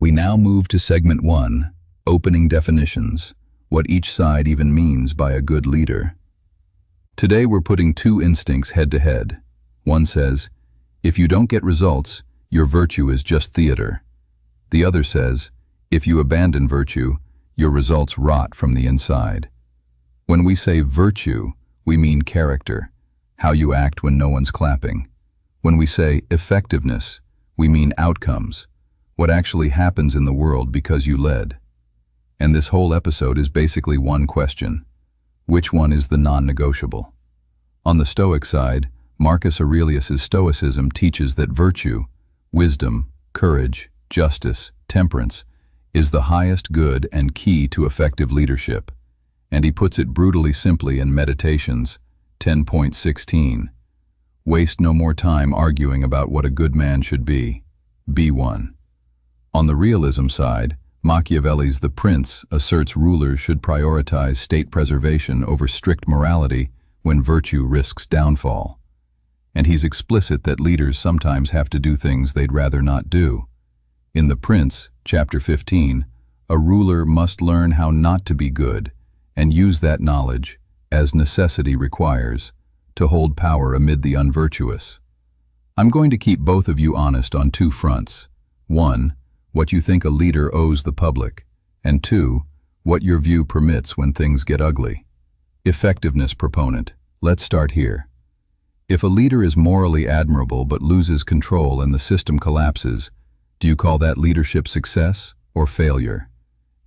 We now move to segment 1, opening definitions, what each side even means by a good leader. Today we're putting two instincts head to head. One says, if you don't get results, your virtue is just theater. The other says, if you abandon virtue, your results rot from the inside. When we say virtue, we mean character, how you act when no one's clapping. When we say effectiveness, we mean outcomes, what actually happens in the world because you led. And this whole episode is basically one question. Which one is the non-negotiable? On the Stoic side, Marcus Aurelius's Stoicism teaches that virtue, wisdom, courage, justice, temperance, is the highest good and key to effective leadership. And he puts it brutally simply in Meditations 10.16. Waste no more time arguing about what a good man should be. Be one. On the realism side, Machiavelli's The Prince asserts rulers should prioritize state preservation over strict morality when virtue risks downfall. And he's explicit that leaders sometimes have to do things they'd rather not do. In The Prince, chapter 15, a ruler must learn how not to be good and use that knowledge, as necessity requires, to hold power amid the unvirtuous. I'm going to keep both of you honest on two fronts. One, what you think a leader owes the public, and two, what your view permits when things get ugly. Effectiveness Proponent. Let's start here. If a leader is morally admirable but loses control and the system collapses, do you call that leadership success or failure?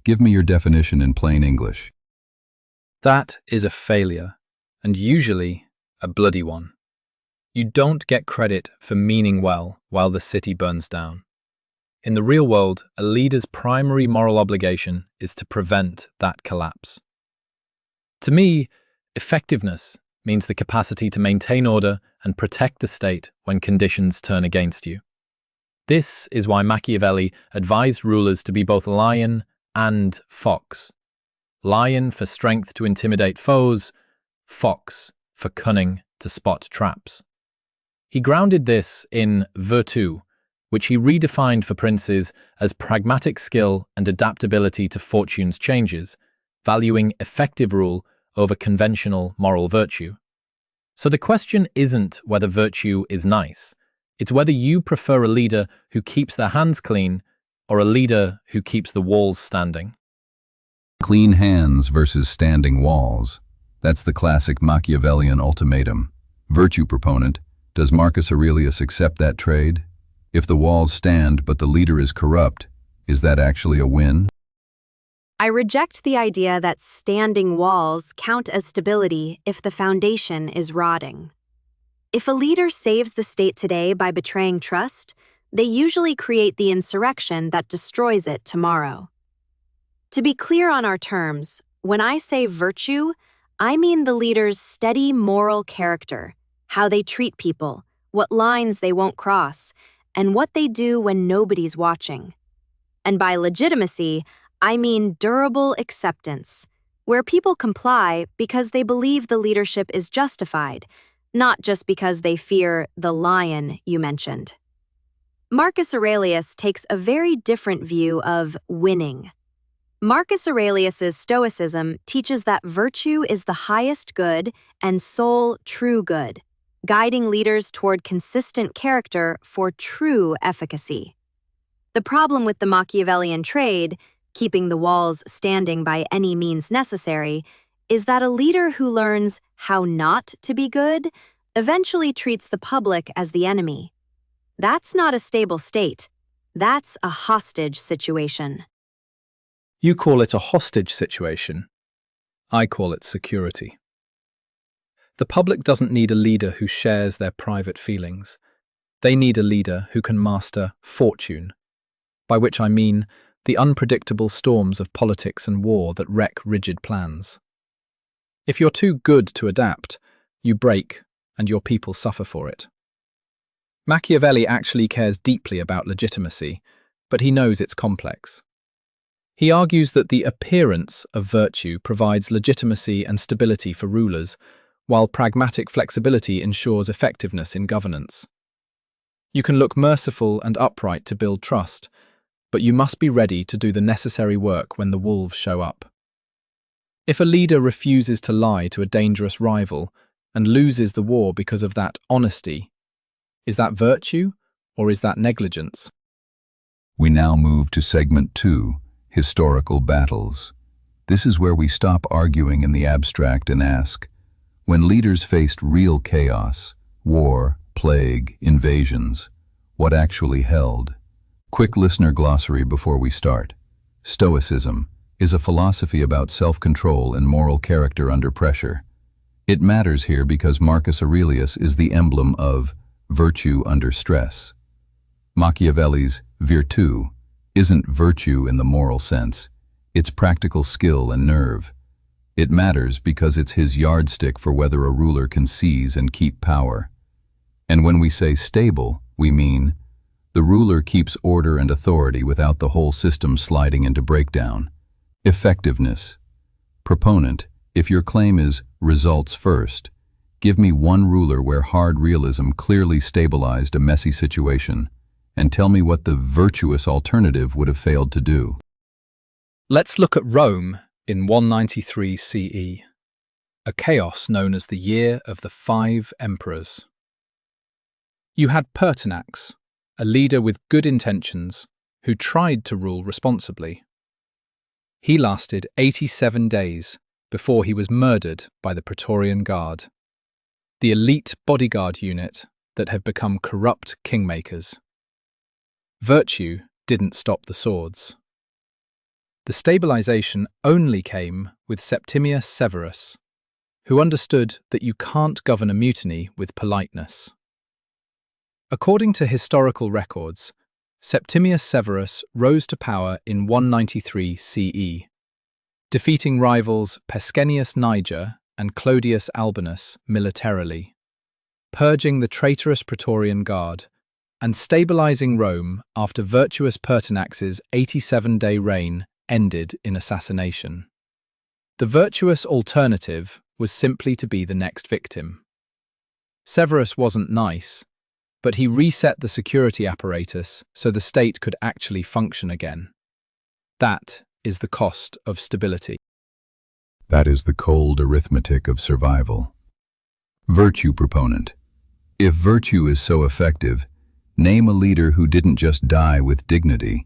Give me your definition in plain English. That is a failure, and usually a bloody one. You don't get credit for meaning well while the city burns down. In the real world, a leader's primary moral obligation is to prevent that collapse. To me, effectiveness means the capacity to maintain order and protect the state when conditions turn against you. This is why Machiavelli advised rulers to be both lion and fox. Lion for strength to intimidate foes, fox for cunning to spot traps. He grounded this in Virtue, which he redefined for princes as pragmatic skill and adaptability to fortune's changes, valuing effective rule over conventional moral virtue. So the question isn't whether virtue is nice, it's whether you prefer a leader who keeps their hands clean or a leader who keeps the walls standing. Clean hands versus standing walls. That's the classic Machiavellian ultimatum. Virtue Proponent. Does Marcus Aurelius accept that trade? If the walls stand but the leader is corrupt, is that actually a win? I reject the idea that standing walls count as stability if the foundation is rotting. If a leader saves the state today by betraying trust, they usually create the insurrection that destroys it tomorrow. To be clear on our terms, when I say virtue, I mean the leader's steady moral character, how they treat people, what lines they won't cross, and what they do when nobody's watching. And by legitimacy, I mean durable acceptance, where people comply because they believe the leadership is justified, not just because they fear the lion you mentioned. Marcus Aurelius takes a very different view of winning. Marcus Aurelius's Stoicism teaches that virtue is the highest good and sole true good, guiding leaders toward consistent character for true efficacy. The problem with the Machiavellian trade, keeping the walls standing by any means necessary, is that a leader who learns how not to be good eventually treats the public as the enemy. That's not a stable state. That's a hostage situation. You call it a hostage situation. I call it security. The public doesn't need a leader who shares their private feelings. They need a leader who can master fortune, by which I mean the unpredictable storms of politics and war that wreck rigid plans. If you're too good to adapt, you break and your people suffer for it. Machiavelli actually cares deeply about legitimacy, but he knows it's complex. He argues that the appearance of virtue provides legitimacy and stability for rulers, while pragmatic flexibility ensures effectiveness in governance. You can look merciful and upright to build trust, but you must be ready to do the necessary work when the wolves show up. If a leader refuses to lie to a dangerous rival and loses the war because of that honesty, is that virtue or is that negligence? We now move to segment 2, historical battles. This is where we stop arguing in the abstract and ask, when leaders faced real chaos, war, plague, invasions, what actually held? Quick listener glossary before we start. Stoicism is a philosophy about self-control and moral character under pressure. It matters here because Marcus Aurelius is the emblem of virtue under stress. Machiavelli's Virtue isn't virtue in the moral sense, it's practical skill and nerve. It matters because it's his yardstick for whether a ruler can seize and keep power. And when we say stable, we mean the ruler keeps order and authority without the whole system sliding into breakdown. Effectiveness Proponent, if your claim is results first, give me one ruler where hard realism clearly stabilized a messy situation, and tell me what the virtuous alternative would have failed to do. Let's look at Rome in 193 CE, a chaos known as the Year of the Five Emperors. You had Pertinax, a leader with good intentions who tried to rule responsibly. He lasted 87 days before he was murdered by the Praetorian Guard, the elite bodyguard unit that had become corrupt kingmakers. Virtue didn't stop the swords. The stabilization only came with Septimius Severus, who understood that you can't govern a mutiny with politeness. According to historical records, Septimius Severus rose to power in 193 CE, defeating rivals Pescennius Niger and Clodius Albinus militarily, purging the traitorous Praetorian Guard, and stabilizing Rome after virtuous Pertinax's 87-day reign ended in assassination. The virtuous alternative was simply to be the next victim. Severus wasn't nice, but he reset the security apparatus so the state could actually function again. That is the cost of stability. That is the cold arithmetic of survival. Virtue Proponent. If virtue is so effective, name a leader who didn't just die with dignity,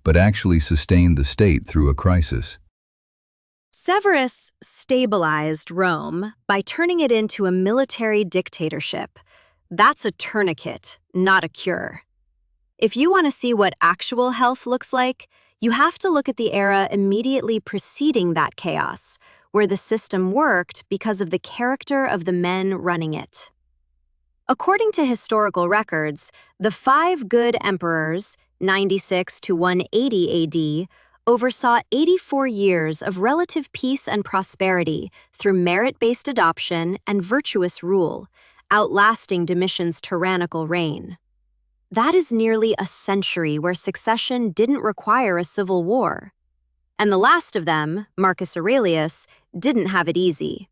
but actually sustained the state through a crisis. Severus stabilized Rome by turning it into a military dictatorship. That's a tourniquet, not a cure. If you want to see what actual health looks like, you have to look at the era immediately preceding that chaos, where the system worked because of the character of the men running it. According to historical records, the 5 good emperors, 96 to 180 AD, oversaw 84 years of relative peace and prosperity through merit-based adoption and virtuous rule, outlasting Domitian's tyrannical reign. That is nearly a century where succession didn't require a civil war. And the last of them, Marcus Aurelius, didn't have it easy.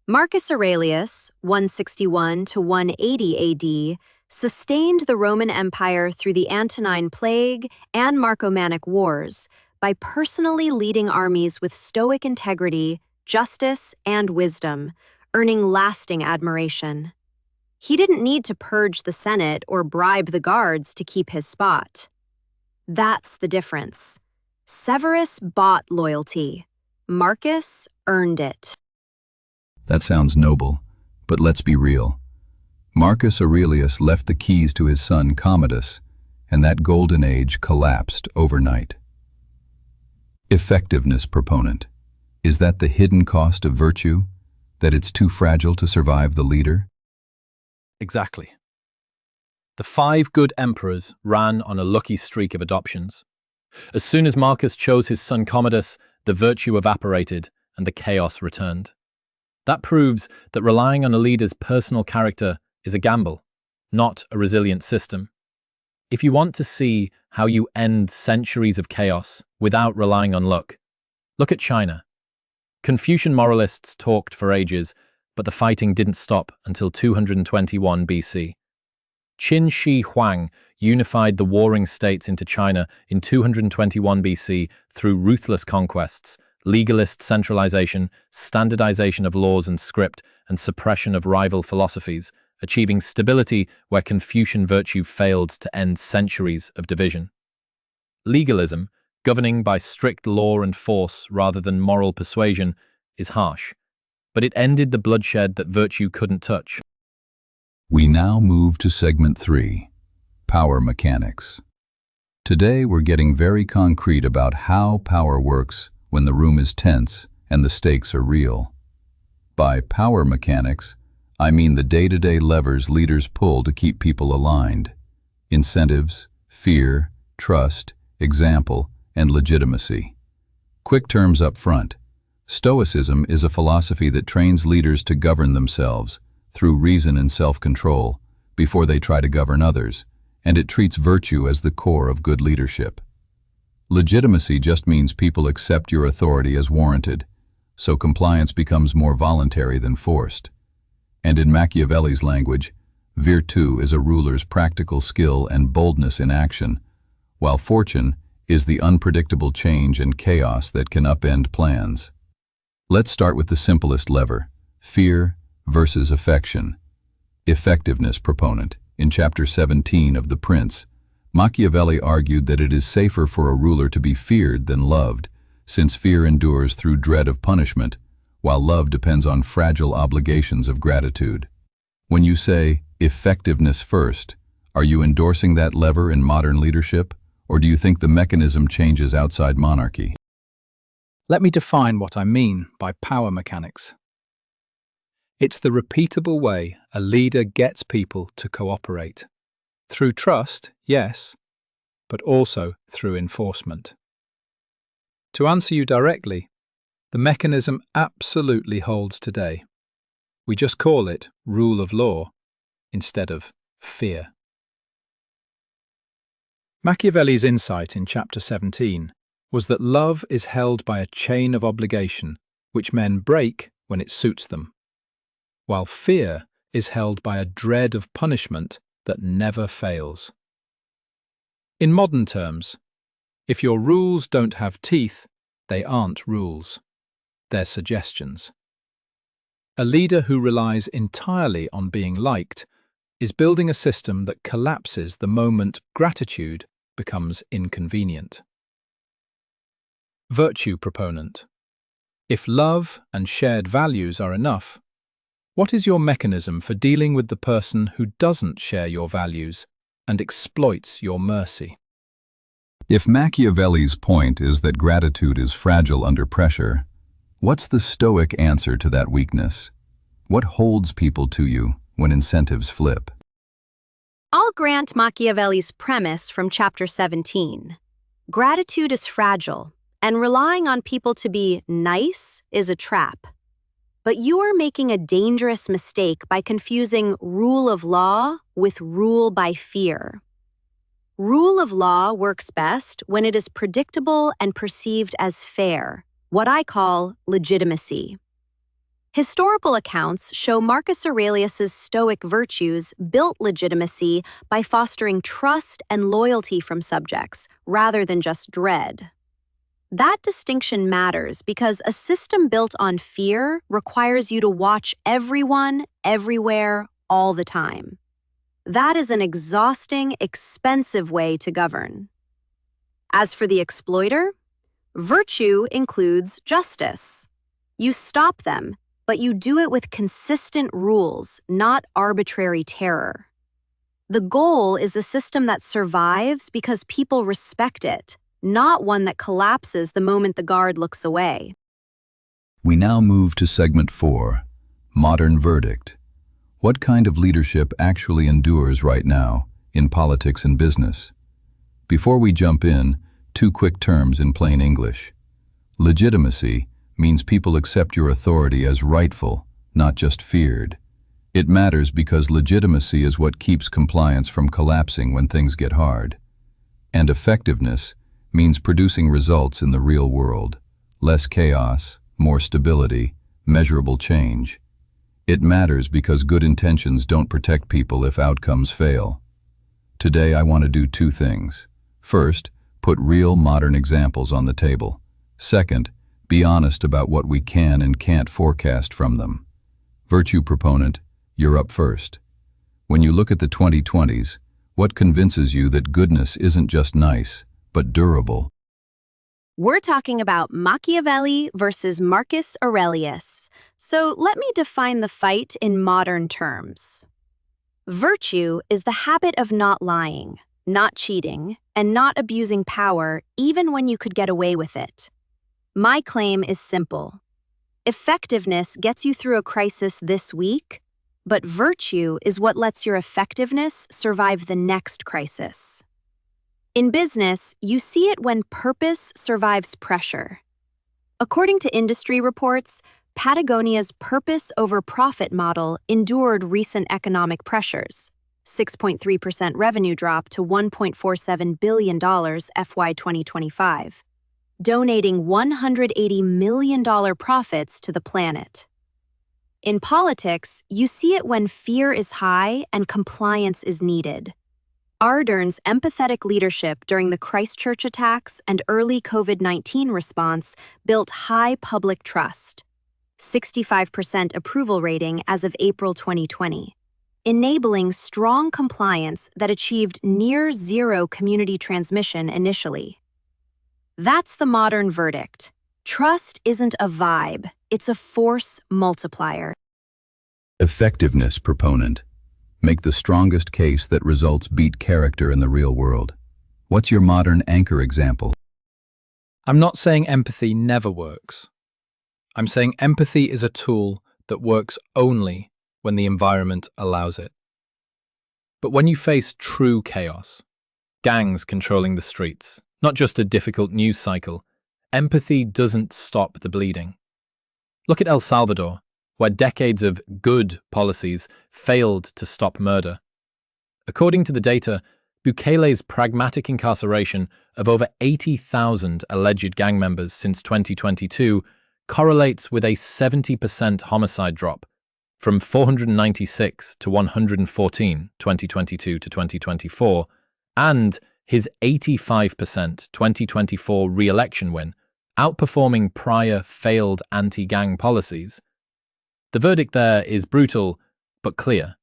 Marcus Aurelius, 161 to 180 AD, sustained the Roman Empire through the Antonine Plague and Marcomannic Wars by personally leading armies with stoic integrity, justice, and wisdom, earning lasting admiration. He didn't need to purge the Senate or bribe the guards to keep his spot. That's the difference. Severus bought loyalty. Marcus earned it. That sounds noble, but let's be real. Marcus Aurelius left the keys to his son Commodus, and that golden age collapsed overnight. Effectiveness Proponent. Is that the hidden cost of virtue? That it's too fragile to survive the leader? Exactly. The 5 good emperors ran on a lucky streak of adoptions. As soon as Marcus chose his son Commodus, the virtue evaporated and the chaos returned. That proves that relying on a leader's personal character is a gamble, not a resilient system. If you want to see how you end centuries of chaos without relying on luck, look at China. Confucian moralists talked for ages, but the fighting didn't stop until 221 BC. Qin Shi Huang unified the warring states into China in 221 BC through ruthless conquests, legalist centralization, standardization of laws and script, and suppression of rival philosophies, achieving stability where Confucian virtue failed to end centuries of division. Legalism, governing by strict law and force rather than moral persuasion, is harsh, but it ended the bloodshed that virtue couldn't touch. We now move to segment 3, power mechanics. Today we're getting very concrete about how power works when the room is tense and the stakes are real. By power mechanics, I mean the day-to-day levers leaders pull to keep people aligned. Incentives, fear, trust, example, and legitimacy. Quick terms up front. Stoicism is a philosophy that trains leaders to govern themselves through reason and self-control before they try to govern others, and it treats virtue as the core of good leadership. Legitimacy just means people accept your authority as warranted, so compliance becomes more voluntary than forced. And in Machiavelli's language, virtue is a ruler's practical skill and boldness in action, while fortune is the unpredictable change and chaos that can upend plans. Let's start with the simplest lever, fear versus affection. Effectiveness Proponent. In chapter 17 of The Prince, Machiavelli argued that it is safer for a ruler to be feared than loved, since fear endures through dread of punishment, while love depends on fragile obligations of gratitude. When you say, effectiveness first, are you endorsing that lever in modern leadership, or do you think the mechanism changes outside monarchy? Let me define what I mean by power mechanics. It's the repeatable way a leader gets people to cooperate. Through trust, yes, but also through enforcement. To answer you directly, the mechanism absolutely holds today. We just call it rule of law instead of fear. Machiavelli's insight in chapter 17 was that love is held by a chain of obligation which men break when it suits them, while fear is held by a dread of punishment that never fails. In modern terms, if your rules don't have teeth, they aren't rules. They're suggestions. A leader who relies entirely on being liked is building a system that collapses the moment gratitude becomes inconvenient. Virtue Proponent. If love and shared values are enough, what is your mechanism for dealing with the person who doesn't share your values and exploits your mercy? If Machiavelli's point is that gratitude is fragile under pressure, what's the Stoic answer to that weakness? What holds people to you when incentives flip? I'll grant Machiavelli's premise from chapter 17. Gratitude is fragile, and relying on people to be nice is a trap. But you are making a dangerous mistake by confusing rule of law with rule by fear. Rule of law works best when it is predictable and perceived as fair, what I call legitimacy. Historical accounts show Marcus Aurelius's Stoic virtues built legitimacy by fostering trust and loyalty from subjects, rather than just dread. That distinction matters because a system built on fear requires you to watch everyone, everywhere, all the time. That is an exhausting, expensive way to govern. As for the exploiter, virtue includes justice. You stop them, but you do it with consistent rules, not arbitrary terror. The goal is a system that survives because people respect it, not one that collapses the moment the guard looks away. We now move to segment 4, modern verdict. What kind of leadership actually endures right now in politics and business? Before we jump in, 2 quick terms in plain English. Legitimacy means people accept your authority as rightful, not just feared. It matters because legitimacy is what keeps compliance from collapsing when things get hard. And effectiveness means producing results in the real world. Less chaos, more stability, measurable change. It matters because good intentions don't protect people if outcomes fail. Today I want to do two things. First, put real modern examples on the table. Second, be honest about what we can and can't forecast from them. Virtue Proponent, you're up first. When you look at the 2020s, what convinces you that goodness isn't just nice, but durable? We're talking about Machiavelli versus Marcus Aurelius. So let me define the fight in modern terms. Virtue is the habit of not lying, not cheating, and not abusing power even when you could get away with it. My claim is simple. Effectiveness gets you through a crisis this week, but virtue is what lets your effectiveness survive the next crisis. In business, you see it when purpose survives pressure. According to industry reports, Patagonia's purpose over profit model endured recent economic pressures, 6.3% revenue drop to $1.47 billion FY 2025, donating $180 million profits to the planet. In politics, you see it when fear is high and compliance is needed. Ardern's empathetic leadership during the Christchurch attacks and early COVID-19 response built high public trust, 65% approval rating as of April 2020, enabling strong compliance that achieved near-zero community transmission initially. That's the modern verdict. Trust isn't a vibe, it's a force multiplier. Effectiveness Proponent. Make the strongest case that results beat character in the real world. What's your modern anchor example? I'm not saying empathy never works. I'm saying empathy is a tool that works only when the environment allows it. But when you face true chaos, gangs controlling the streets, not just a difficult news cycle, empathy doesn't stop the bleeding. Look at El Salvador, where decades of good policies failed to stop murder. According to the data, Bukele's pragmatic incarceration of over 80,000 alleged gang members since 2022 correlates with a 70% homicide drop from 496 to 114 2022 to 2024, and his 85% 2024 re-election win, outperforming prior failed anti-gang policies. The verdict there is brutal, but clear.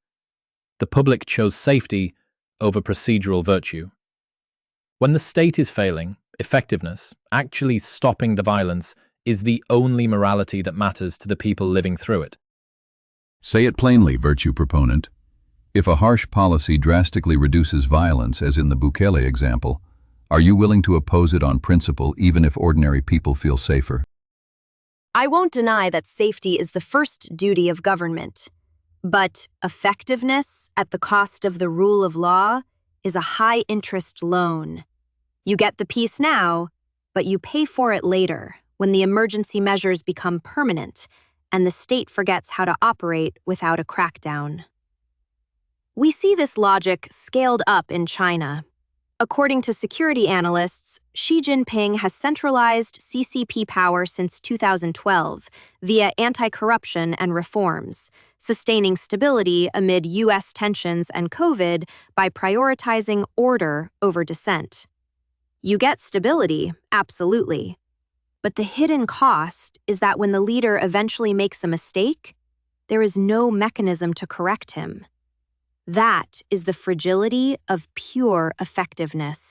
The public chose safety over procedural virtue. When the state is failing, effectiveness, actually stopping the violence, is the only morality that matters to the people living through it. Say it plainly, Virtue Proponent. If a harsh policy drastically reduces violence, as in the Bukele example, are you willing to oppose it on principle even if ordinary people feel safer? I won't deny that safety is the first duty of government, but effectiveness at the cost of the rule of law is a high-interest loan. You get the peace now, but you pay for it later when the emergency measures become permanent and the state forgets how to operate without a crackdown. We see this logic scaled up in China. According to security analysts, Xi Jinping has centralized CCP power since 2012 via anti-corruption and reforms, sustaining stability amid U.S. tensions and COVID by prioritizing order over dissent. You get stability, absolutely. But the hidden cost is that when the leader eventually makes a mistake, there is no mechanism to correct him. That is the fragility of pure effectiveness.